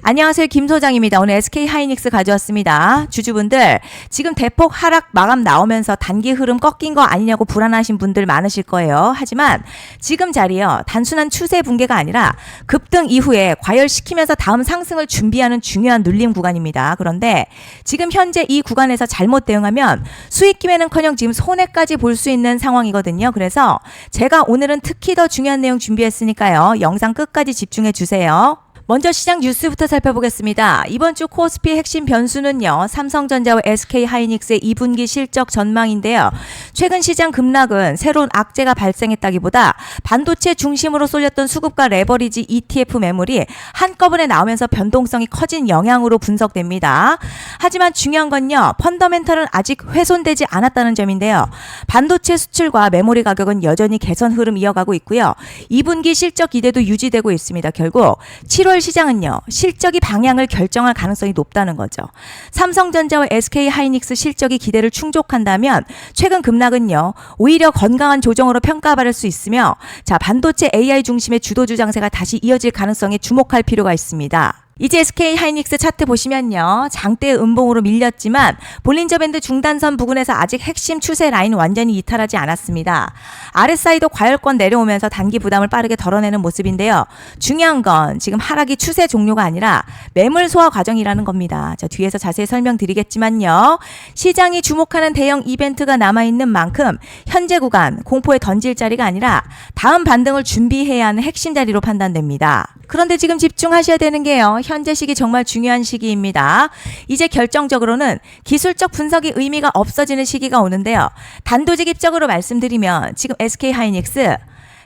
안녕하세요. 김 소장입니다. 오늘 SK 하이닉스 가져왔습니다. 주주분들, 지금 대폭 하락 마감 나오면서 단기 흐름 꺾인 거 아니냐고 불안하신 분들 많으실 거예요. 하지만 지금 자리요, 단순한 추세 붕괴가 아니라 급등 이후에 과열시키면서 다음 상승을 준비하는 중요한 눌림 구간입니다. 그런데 지금 현재 이 구간에서 잘못 대응하면 수익김에는커녕 지금 손해까지 볼 수 있는 상황이거든요. 그래서 제가 오늘은 특히 더 중요한 내용 준비했으니까요. 영상 끝까지 집중해 주세요. 먼저 시장 뉴스부터 살펴보겠습니다. 이번 주 코스피 핵심 변수는요, 삼성전자와 SK 하이닉스의 2분기 실적 전망인데요. 최근 시장 급락은 새로운 악재가 발생했다기보다 반도체 중심으로 쏠렸던 수급과 레버리지 ETF 매물이 한꺼번에 나오면서 변동성이 커진 영향으로 분석됩니다. 하지만 중요한 건요, 펀더멘털은 아직 훼손되지 않았다는 점인데요. 반도체 수출과 메모리 가격은 여전히 개선 흐름 이어가고 있고요. 2분기 실적 기대도 유지되고 있습니다. 결국 7월 시장은요, 실적이 방향을 결정할 가능성이 높다는 거죠. 삼성전자와 SK 하이닉스 실적이 기대를 충족한다면 최근 급락은요, 오히려 건강한 조정으로 평가받을 수 있으며, 자, 반도체 AI 중심의 주도주 장세가 다시 이어질 가능성에 주목할 필요가 있습니다. 이제 SK 하이닉스 차트 보시면요, 장대의 음봉으로 밀렸지만 볼린저 밴드 중단선 부근에서 아직 핵심 추세 라인 완전히 이탈하지 않았습니다. RSI도 과열권 내려오면서 단기 부담을 빠르게 덜어내는 모습인데요. 중요한 건 지금 하락이 추세 종료가 아니라 매물 소화 과정이라는 겁니다. 자, 뒤에서 자세히 설명드리겠지만요, 시장이 주목하는 대형 이벤트가 남아있는 만큼 현재 구간 공포에 던질 자리가 아니라 다음 반등을 준비해야 하는 핵심 자리로 판단됩니다. 그런데 지금 집중하셔야 되는 게요, 현재 시기 정말 중요한 시기입니다. 이제 결정적으로는 기술적 분석이 의미가 없어지는 시기가 오는데요. 단도직입적으로 말씀드리면 지금 SK 하이닉스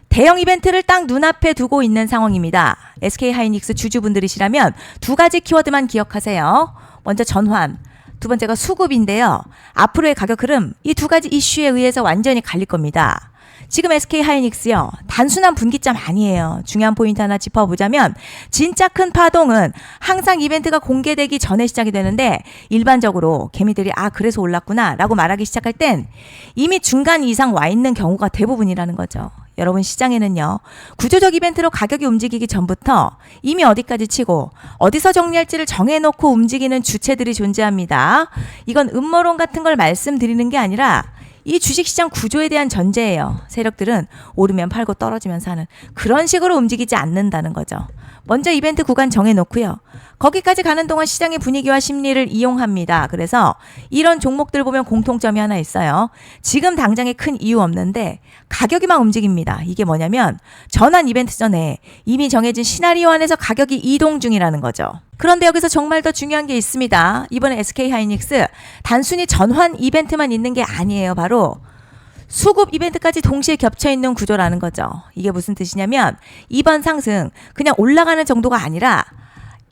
대형 이벤트를 딱 눈앞에 두고 있는 상황입니다. SK 하이닉스 주주분들이시라면 두 가지 키워드만 기억하세요. 먼저 전환, 두 번째가 수급인데요. 앞으로의 가격 흐름, 이 두 가지 이슈에 의해서 완전히 갈릴 겁니다. 지금 SK 하이닉스요, 단순한 분기점 아니에요. 중요한 포인트 하나 짚어보자면 진짜 큰 파동은 항상 이벤트가 공개되기 전에 시작이 되는데, 일반적으로 개미들이 그래서 올랐구나 라고 말하기 시작할 땐 이미 중간 이상 와 있는 경우가 대부분이라는 거죠. 여러분, 시장에는요, 구조적 이벤트로 가격이 움직이기 전부터 이미 어디까지 치고 어디서 정리할지를 정해놓고 움직이는 주체들이 존재합니다. 이건 음모론 같은 걸 말씀드리는 게 아니라 이 주식시장 구조에 대한 전제예요. 세력들은 오르면 팔고 떨어지면 사는 그런 식으로 움직이지 않는다는 거죠. 먼저 이벤트 구간 정해놓고요, 거기까지 가는 동안 시장의 분위기와 심리를 이용합니다. 그래서 이런 종목들 보면 공통점이 하나 있어요. 지금 당장에 큰 이유 없는데 가격이 막 움직입니다. 이게 뭐냐면 전환 이벤트 전에 이미 정해진 시나리오 안에서 가격이 이동 중이라는 거죠. 그런데 여기서 정말 더 중요한 게 있습니다. 이번에 SK 하이닉스 단순히 전환 이벤트만 있는 게 아니에요. 바로 수급 이벤트까지 동시에 겹쳐있는 구조라는 거죠. 이게 무슨 뜻이냐면 이번 상승 그냥 올라가는 정도가 아니라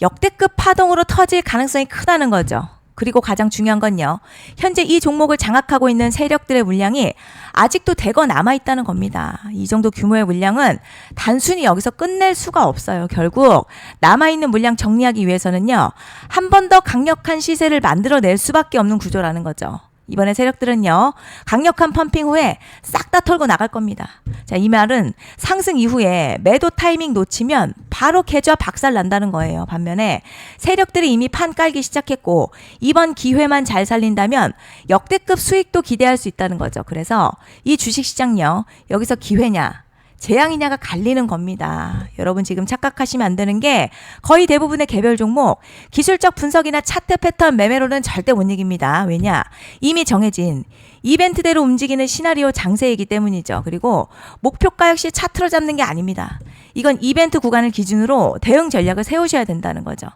역대급 파동으로 터질 가능성이 크다는 거죠. 그리고 가장 중요한 건요, 현재 이 종목을 장악하고 있는 세력들의 물량이 아직도 대거 남아있다는 겁니다. 이 정도 규모의 물량은 단순히 여기서 끝낼 수가 없어요. 결국 남아있는 물량 정리하기 위해서는요, 한 번 더 강력한 시세를 만들어낼 수밖에 없는 구조라는 거죠. 이번에 세력들은요, 강력한 펌핑 후에 싹 다 털고 나갈 겁니다. 자, 이 말은 상승 이후에 매도 타이밍 놓치면 바로 계좌 박살 난다는 거예요. 반면에 세력들이 이미 판 깔기 시작했고 이번 기회만 잘 살린다면 역대급 수익도 기대할 수 있다는 거죠. 그래서 이 주식시장요, 여기서 기회냐 재앙이냐가 갈리는 겁니다. 여러분, 지금 착각하시면 안 되는 게 거의 대부분의 개별 종목 기술적 분석이나 차트 패턴 매매로는 절대 못 이깁니다. 왜냐? 이미 정해진 이벤트대로 움직이는 시나리오 장세이기 때문이죠. 그리고 목표가 역시 차트로 잡는 게 아닙니다. 이건 이벤트 구간을 기준으로 대응 전략을 세우셔야 된다는 거죠.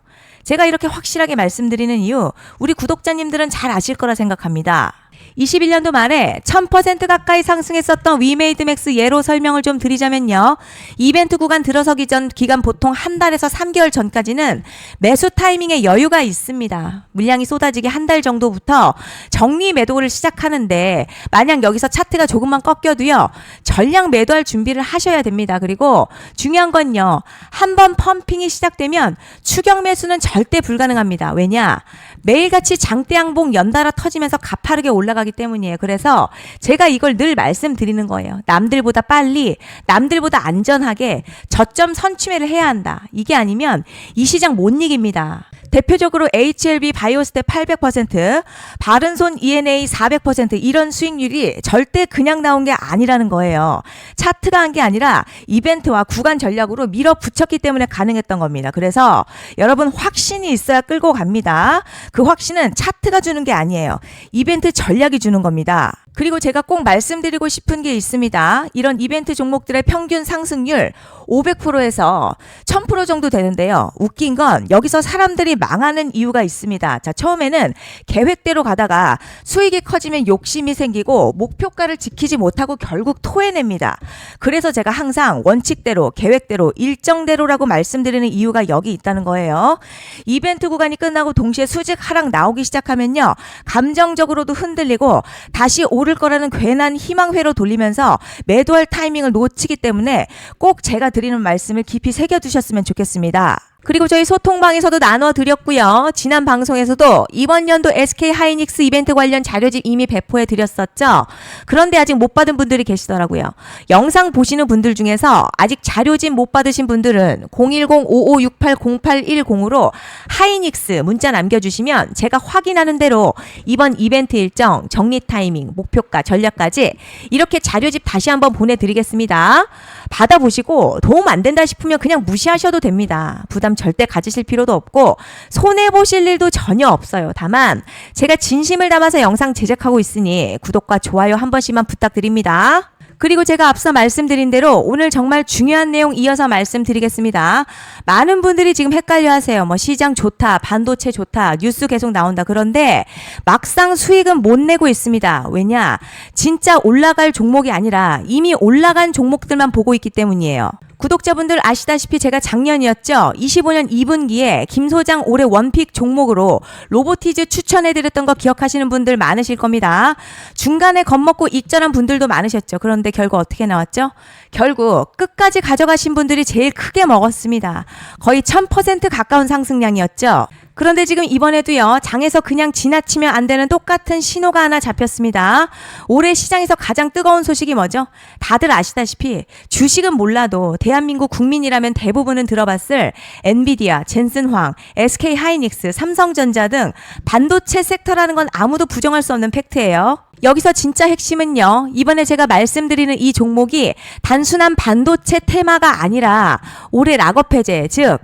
제가 이렇게 확실하게 말씀드리는 이유, 우리 구독자님들은 잘 아실 거라 생각합니다. 21년도 말에 1000% 가까이 상승했었던 위메이드맥스 예로 설명을 좀 드리자면요, 이벤트 구간 들어서기 전 기간 보통 한 달에서 3개월 전까지는 매수 타이밍에 여유가 있습니다. 물량이 쏟아지기 한 달 정도부터 정리 매도를 시작하는데, 만약 여기서 차트가 조금만 꺾여도요, 전량 매도할 준비를 하셔야 됩니다. 그리고 중요한 건요, 한번 펌핑이 시작되면 추격 매수는 절대 불가능합니다. 왜냐? 매일같이 장대 양봉 연달아 터지면서 가파르게 올라가기 올라가기 때문이에요. 그래서 제가 이걸 늘 말씀드리는 거예요. 남들보다 빨리, 남들보다 안전하게 저점 선취매를 해야 한다. 이게 아니면 이 시장 못 이깁니다. 대표적으로 HLB 바이오스텝 800%, 바른손 ENA 400% 이런 수익률이 절대 그냥 나온 게 아니라는 거예요. 차트가 한 게 아니라 이벤트와 구간 전략으로 밀어붙였기 때문에 가능했던 겁니다. 그래서 여러분 확신이 있어야 끌고 갑니다. 그 확신은 차트가 주는 게 아니에요. 이벤트 전략이 주는 겁니다. 그리고 제가 꼭 말씀드리고 싶은 게 있습니다. 이런 이벤트 종목들의 평균 상승률 500%에서 1000% 정도 되는데요. 웃긴 건 여기서 사람들이 망하는 이유가 있습니다. 자, 처음에는 계획대로 가다가 수익이 커지면 욕심이 생기고 목표가를 지키지 못하고 결국 토해냅니다. 그래서 제가 항상 원칙대로, 계획대로, 일정대로라고 말씀드리는 이유가 여기 있다는 거예요. 이벤트 구간이 끝나고 동시에 수직 하락 나오기 시작하면요. 감정적으로도 흔들리고 다시 오를 거라는 괜한 희망회로 돌리면서 매도할 타이밍을 놓치기 때문에 꼭 제가 드리는 말씀을 깊이 새겨두셨으면 좋겠습니다. 그리고 저희 소통방에서도 나눠드렸고요. 지난 방송에서도 이번 연도 SK하이닉스 이벤트 관련 자료집 이미 배포해드렸었죠. 그런데 아직 못 받은 분들이 계시더라고요. 영상 보시는 분들 중에서 아직 자료집 못 받으신 분들은 010-5568-0810으로 하이닉스 문자 남겨주시면 제가 확인하는 대로 이번 이벤트 일정, 정리 타이밍, 목표가, 전략까지 이렇게 자료집 다시 한번 보내드리겠습니다. 받아보시고 도움 안 된다 싶으면 그냥 무시하셔도 됩니다. 부담 절대 가지실 필요도 없고 손해보실 일도 전혀 없어요. 다만 제가 진심을 담아서 영상 제작하고 있으니 구독과 좋아요 한 번씩만 부탁드립니다. 그리고 제가 앞서 말씀드린 대로 오늘 정말 중요한 내용 이어서 말씀드리겠습니다. 많은 분들이 지금 헷갈려 하세요. 뭐 시장 좋다, 반도체 좋다, 뉴스 계속 나온다. 그런데 막상 수익은 못 내고 있습니다. 왜냐? 진짜 올라갈 종목이 아니라 이미 올라간 종목들만 보고 있기 때문이에요. 구독자분들 아시다시피 제가 작년이었죠. 25년 2분기에 김 소장 올해 원픽 종목으로 로보티즈 추천해드렸던 거 기억하시는 분들 많으실 겁니다. 중간에 겁먹고 익절한 분들도 많으셨죠. 그런데 결국 어떻게 나왔죠? 결국 끝까지 가져가신 분들이 제일 크게 먹었습니다. 거의 1000% 가까운 상승량이었죠. 그런데 지금 이번에도요, 장에서 그냥 지나치면 안 되는 똑같은 신호가 하나 잡혔습니다. 올해 시장에서 가장 뜨거운 소식이 뭐죠? 다들 아시다시피 주식은 몰라도 대한민국 국민이라면 대부분은 들어봤을 엔비디아, 젠슨황, SK하이닉스, 삼성전자 등 반도체 섹터라는 건 아무도 부정할 수 없는 팩트예요. 여기서 진짜 핵심은요, 이번에 제가 말씀드리는 이 종목이 단순한 반도체 테마가 아니라 올해 락업 해제, 즉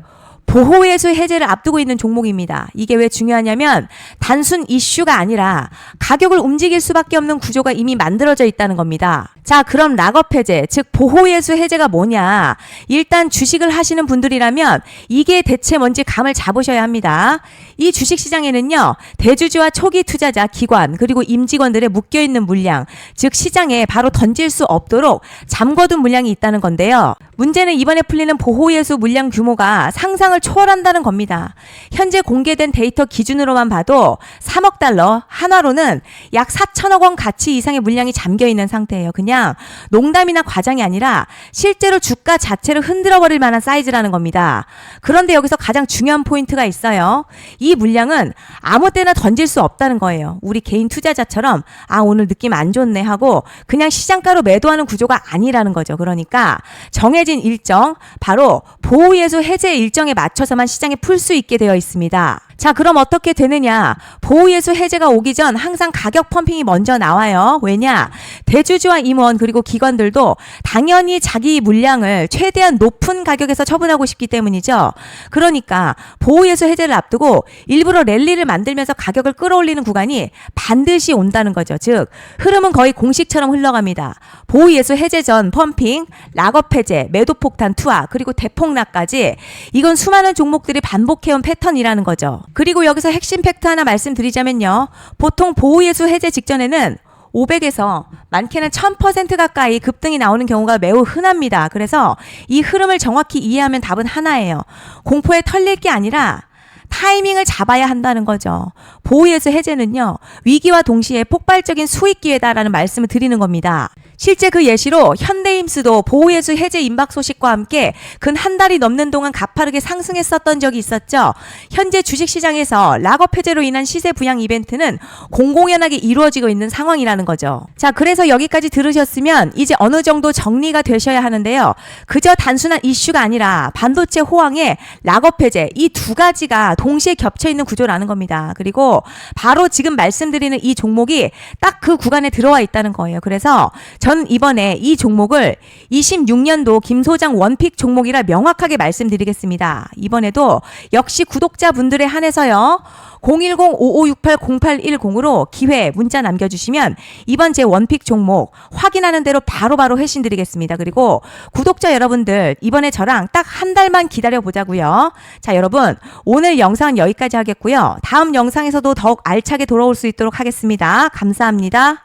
보호예수 해제를 앞두고 있는 종목입니다. 이게 왜 중요하냐면 단순 이슈가 아니라 가격을 움직일 수밖에 없는 구조가 이미 만들어져 있다는 겁니다. 자, 그럼 락업 해제, 즉 보호예수 해제가 뭐냐? 일단 주식을 하시는 분들이라면 이게 대체 뭔지 감을 잡으셔야 합니다. 이 주식시장에는요, 대주주와 초기 투자자, 기관, 그리고 임직원들의 묶여있는 물량, 즉 시장에 바로 던질 수 없도록 잠궈둔 물량이 있다는 건데요. 문제는 이번에 풀리는 보호예수 물량 규모가 상상을 초월한다는 겁니다. 현재 공개된 데이터 기준으로만 봐도 3억 달러, 한화로는 약 4천억 원 가치 이상의 물량이 잠겨있는 상태예요. 그냥 농담이나 과장이 아니라 실제로 주가 자체를 흔들어버릴 만한 사이즈라는 겁니다. 그런데 여기서 가장 중요한 포인트가 있어요. 이 물량은 아무 때나 던질 수 없다는 거예요. 우리 개인 투자자처럼 오늘 느낌 안 좋네 하고 그냥 시장가로 매도하는 구조가 아니라는 거죠. 그러니까 정해진 일정, 바로 보호예수 해제 일정에 맞춰서만 시장에 풀 수 있게 되어 있습니다. 자, 그럼 어떻게 되느냐? 보호예수 해제가 오기 전 항상 가격 펌핑이 먼저 나와요. 왜냐? 대주주와 임원 그리고 기관들도 당연히 자기 물량을 최대한 높은 가격에서 처분하고 싶기 때문이죠. 그러니까 보호예수 해제를 앞두고 일부러 랠리를 만들면서 가격을 끌어올리는 구간이 반드시 온다는 거죠. 즉 흐름은 거의 공식처럼 흘러갑니다. 보호예수 해제 전 펌핑, 락업 해제, 매도 폭탄 투하, 그리고 대폭락까지 이건 수많은 종목들이 반복해온 패턴이라는 거죠. 그리고 여기서 핵심 팩트 하나 말씀드리자면요. 보통 보호예수 해제 직전에는 500에서 많게는 1000% 가까이 급등이 나오는 경우가 매우 흔합니다. 그래서 이 흐름을 정확히 이해하면 답은 하나예요. 공포에 털릴 게 아니라 타이밍을 잡아야 한다는 거죠. 보호예수 해제는요, 위기와 동시에 폭발적인 수익 기회다라는 말씀을 드리는 겁니다. 실제 그 예시로 현대임스도 보호예수 해제 임박 소식과 함께 근 한 달이 넘는 동안 가파르게 상승했었던 적이 있었죠. 현재 주식시장에서 락업 해제로 인한 시세 부양 이벤트는 공공연하게 이루어지고 있는 상황이라는 거죠. 자, 그래서 여기까지 들으셨으면 이제 어느 정도 정리가 되셔야 하는데요. 그저 단순한 이슈가 아니라 반도체 호황에 락업 해제 이 두 가지가 동시에 겹쳐 있는 구조라는 겁니다. 그리고 바로 지금 말씀드리는 이 종목이 딱 그 구간에 들어와 있다는 거예요. 그래서 전 이번에 이 종목을 26년도 김 소장 원픽 종목이라 명확하게 말씀드리겠습니다. 이번에도 역시 구독자분들에 한해서요. 010-5568-0810으로 기회 문자 남겨주시면 이번 제 원픽 종목 확인하는 대로 바로바로 회신 드리겠습니다. 그리고 구독자 여러분들 이번에 저랑 딱 한 달만 기다려보자고요. 자, 여러분 오늘 영상은 여기까지 하겠고요. 다음 영상에서도 더욱 알차게 돌아올 수 있도록 하겠습니다. 감사합니다.